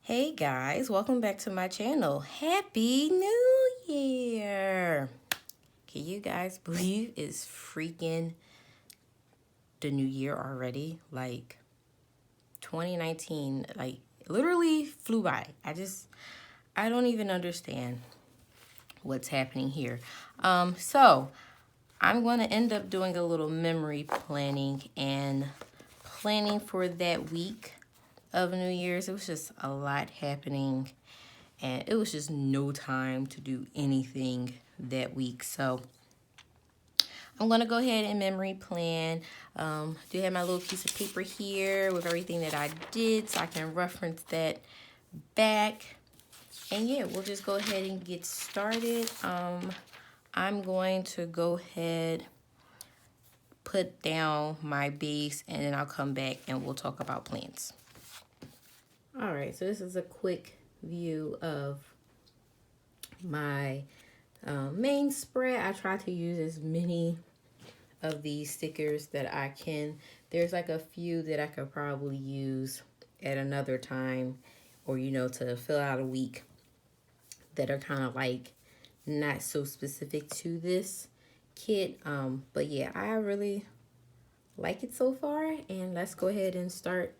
Hey guys, welcome back to my channel. Happy New Year! Can you guys believe it's freaking the new year already? Like 2019, like literally flew by. I don't even understand what's happening here. So I'm going to end up doing a little memory planning and planning for that week of New Year's. It was just a lot happening and it was just no time to do anything that week. So I'm gonna go ahead and memory plan. Do have my little piece of paper here with everything that I did so I can reference that back. And yeah, we'll just go ahead and get started. I'm going to go ahead, put down my base, and then I'll come back and we'll talk about plans. All right, so this is a quick view of my main spread. I try to use as many of these stickers that I can. There's like a few that I could probably use at another time, or to fill out a week, that are kind of like not so specific to this kit. But yeah, I really like it so far, and let's go ahead and start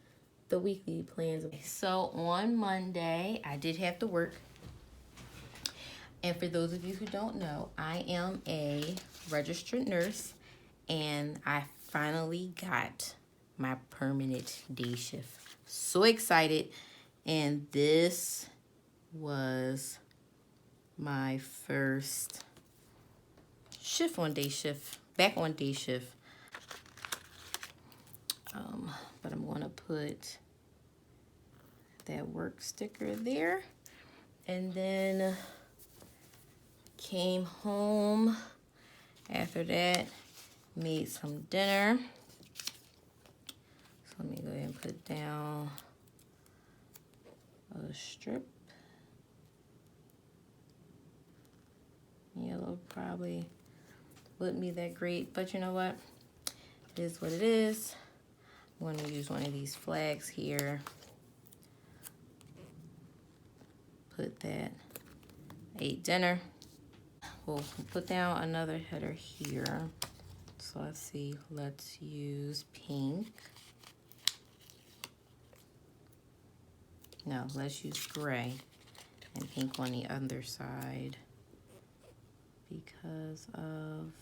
the weekly plans. So on Monday, I did have to work. And for those of you who don't know, I am a registered nurse, and I finally got my permanent day shift. So excited. And this was my first shift on day shift, back on day shift. But I'm going to put that work sticker there. And then came home after that, made some dinner. So let me go ahead and put down a strip. Yellow probably wouldn't be that great, but you know what? It is what it is. I'm going to use one of these flags here. Put that, ate dinner. We'll put down another header here. So let's see, let's use pink. No, let's use gray and pink on the other side because of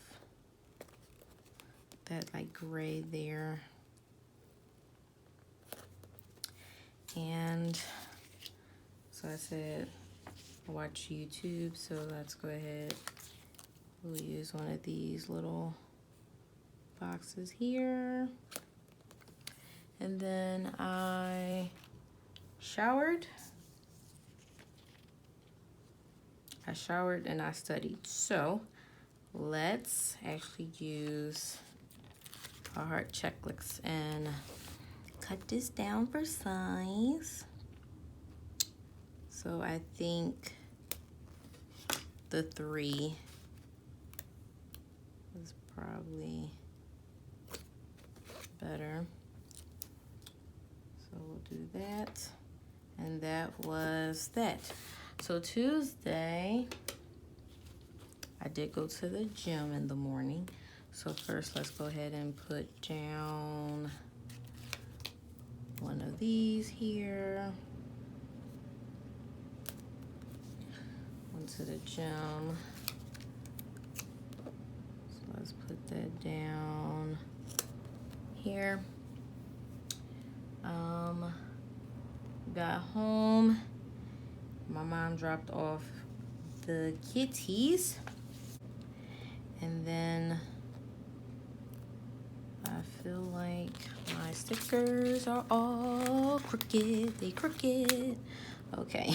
that like gray there. And so I said, watch YouTube, so let's go ahead. We'll use one of these little boxes here. And then I showered. And I studied. So let's actually use a heart checklist and cut this down for size. So I think the 3 is probably better. So we'll do that. And that was that. So Tuesday, I did go to the gym in the morning. So first, let's go ahead and put down one of these here. Went to the gym. So let's put that down here. Got home. My mom dropped off the kitties. And then I feel like my stickers are all crooked. They crooked. Okay,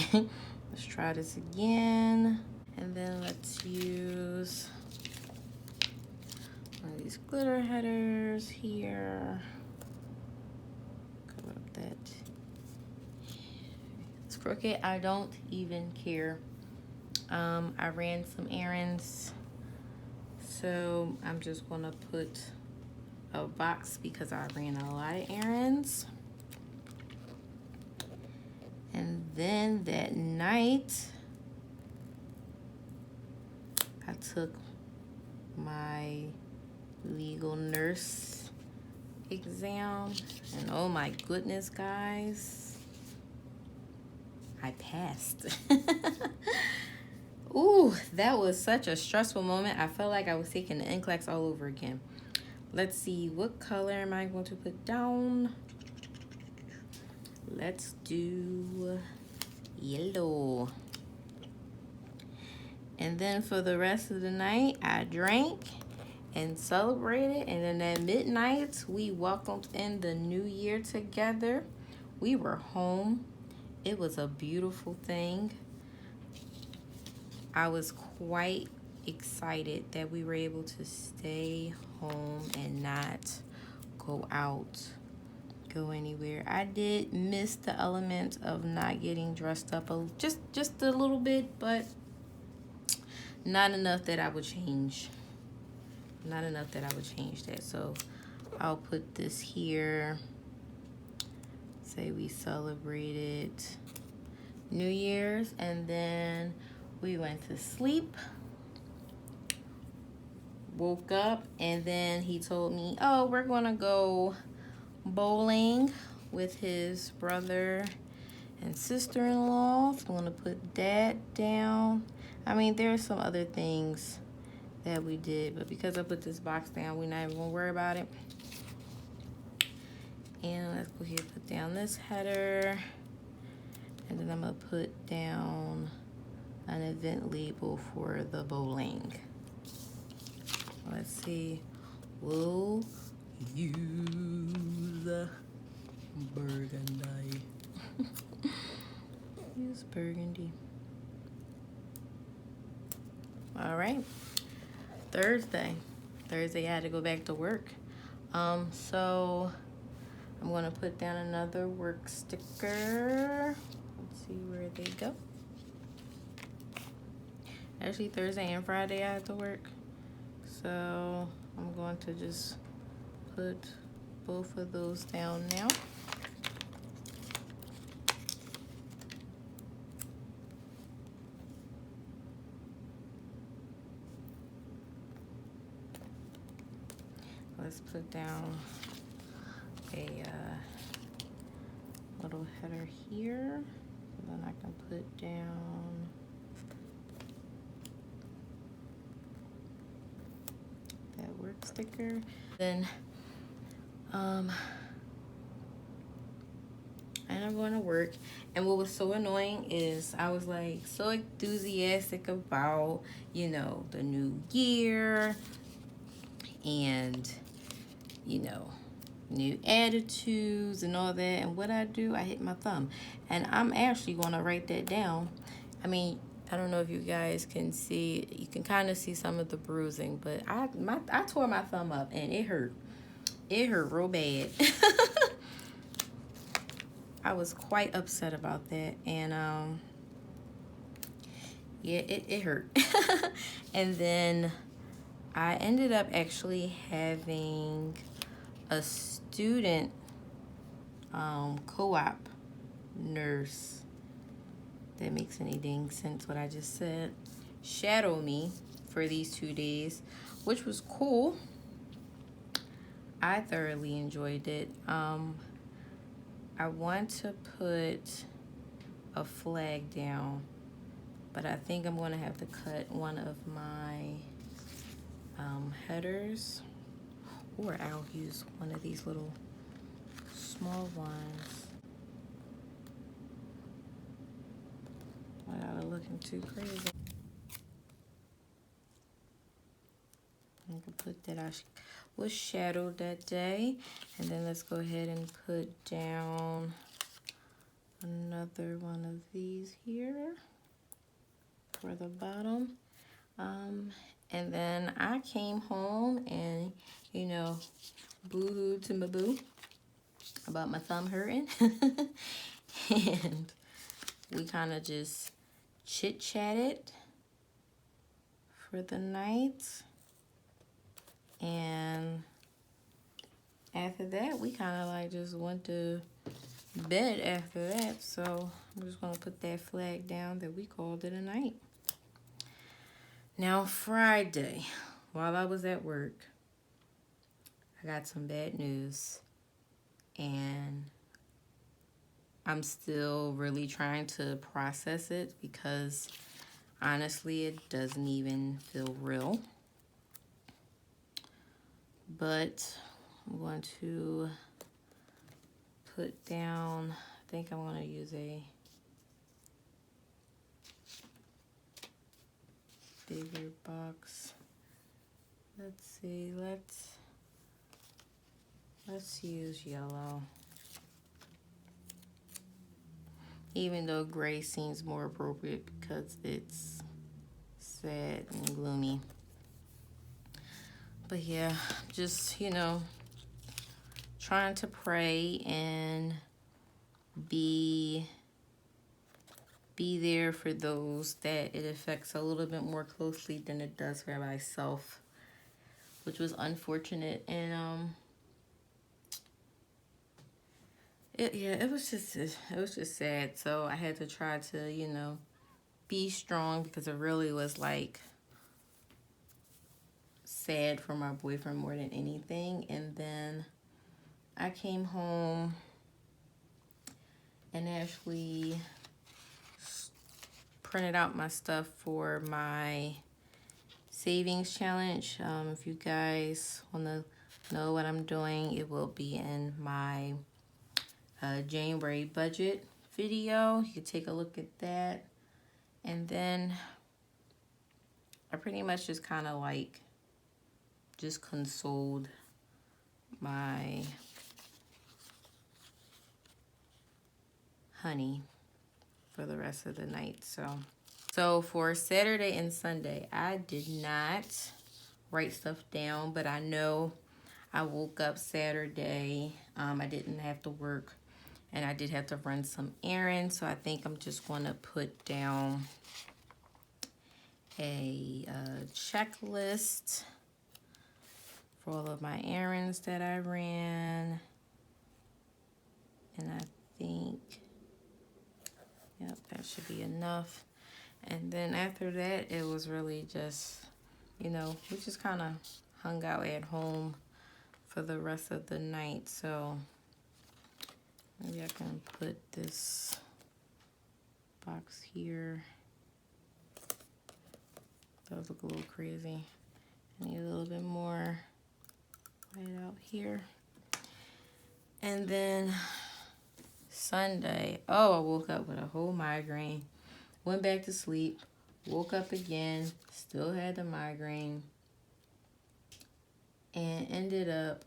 let's try this again. And then let's use one of these glitter headers here. Cover up that. It's crooked. I don't even care. I ran some errands, so I'm just gonna put a box because I ran a lot of errands. And then that night, I took my legal nurse exam, and oh my goodness, guys, I passed. Ooh, that was such a stressful moment. I felt like I was taking the NCLEX all over again. Let's see, what color am I going to put down? Let's do yellow. And then for the rest of the night, I drank and celebrated. And then at midnight, we welcomed in the new year together. We were home. It was a beautiful thing. I was quite excited that we were able to stay home and not go out, go anywhere. I did miss the element of not getting dressed up just a little bit, but not enough that I would change. Not enough that I would change that. So I'll put this here. Say we celebrated New Year's, and then we went to sleep, woke up, and then he told me, oh, we're gonna go bowling with his brother and sister-in-law. So I'm gonna put that down. I mean, there's some other things that we did, but because I put this box down, we're not even gonna worry about it. And let's go ahead and put down this header, and then I'm gonna put down an event label for the bowling. Let's see. We'll use burgundy. Use burgundy. All right. Thursday I had to go back to work. So I'm gonna put down another work sticker. Let's see where they go. Actually, Thursday and Friday I had to work. So I'm going to just put both of those down now. Let's put down a little header here. And then I can put down that work sticker. Then and I'm going to work. And what was so annoying is I was like so enthusiastic about, you know, the new year and, you know, new attitudes and all that. And what I do, I hit my thumb. And I'm actually going to write that down. I mean, I don't know if you guys can see, you can kind of see some of the bruising, but I tore my thumb up and it hurt. It hurt real bad. I was quite upset about that, and yeah, it hurt. And then I ended up actually having a student co-op nurse, that makes any dang sense what I just said, shadow me for these 2 days, which was cool. I thoroughly enjoyed it. I want to put a flag down, but I think I'm going to have to cut one of my headers, or I'll use one of these little small ones without it looking too crazy. I can put that I was shadowed that day. And then let's go ahead and put down another one of these here for the bottom. And then I came home and, you know, boo-hoo to my boo about my thumb hurting. And we kind of just chit-chatted for the night. And after that, we kind of like just went to bed after that, so I'm just gonna put that flag down that we called it a night. Now Friday, while I was at work, I got some bad news, and I'm still really trying to process it because honestly it doesn't even feel real. But I'm going to put down, I think I want to use a bigger box. Let's see, let's use yellow. Even though gray seems more appropriate because it's sad and gloomy. But yeah, just, you know, trying to pray and be there for those that it affects a little bit more closely than it does for myself, which was unfortunate. And it was just sad. So I had to try to, you know, be strong because it really was like sad for my boyfriend more than anything. And then I came home and actually printed out my stuff for my savings challenge. If you guys want to know what I'm doing, it will be in my January budget video. You can take a look at that. And then I pretty much just kind of like just consoled my honey for the rest of the night. So for Saturday and Sunday, I did not write stuff down, but I know I woke up Saturday. I didn't have to work, and I did have to run some errands. So I think I'm just going to put down a checklist for all of my errands that I ran. And I think, yep, that should be enough. And then after that, it was really just, you know, we just kind of hung out at home for the rest of the night. So maybe I can put this box here. Those look a little crazy. I need a little bit more right out here. And then Sunday, oh, I woke up with a whole migraine. Went back to sleep, woke up again, still had the migraine, and ended up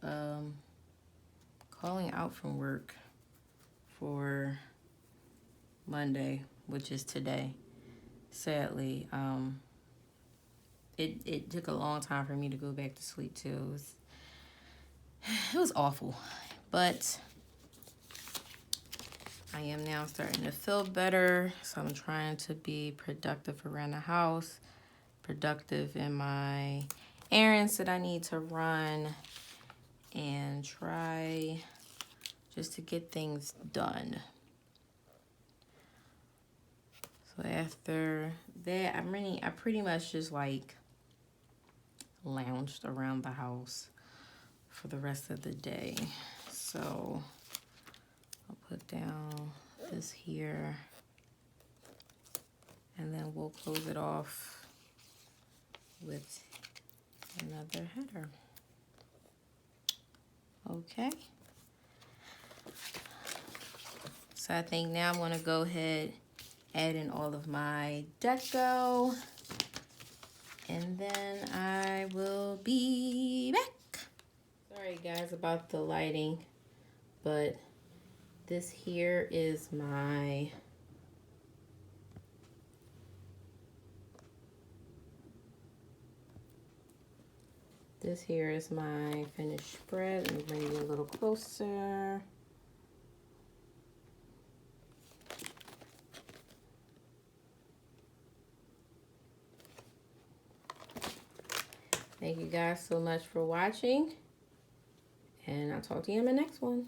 calling out from work for Monday, which is today. Sadly, it took a long time for me to go back to sleep too. It was awful, but I am now starting to feel better, so I'm trying to be productive around the house, productive in my errands that I need to run, and try just to get things done. So after that, I pretty much just like lounged around the house for the rest of the day. So I'll put down this here, and then we'll close it off with another header. Okay. So I think now I'm gonna go ahead, add in all of my deco, and then I will be back. Sorry guys about the lighting, but this here is my finished spread. Let me bring you a little closer. Thank you guys so much for watching, and I'll talk to you in the next one.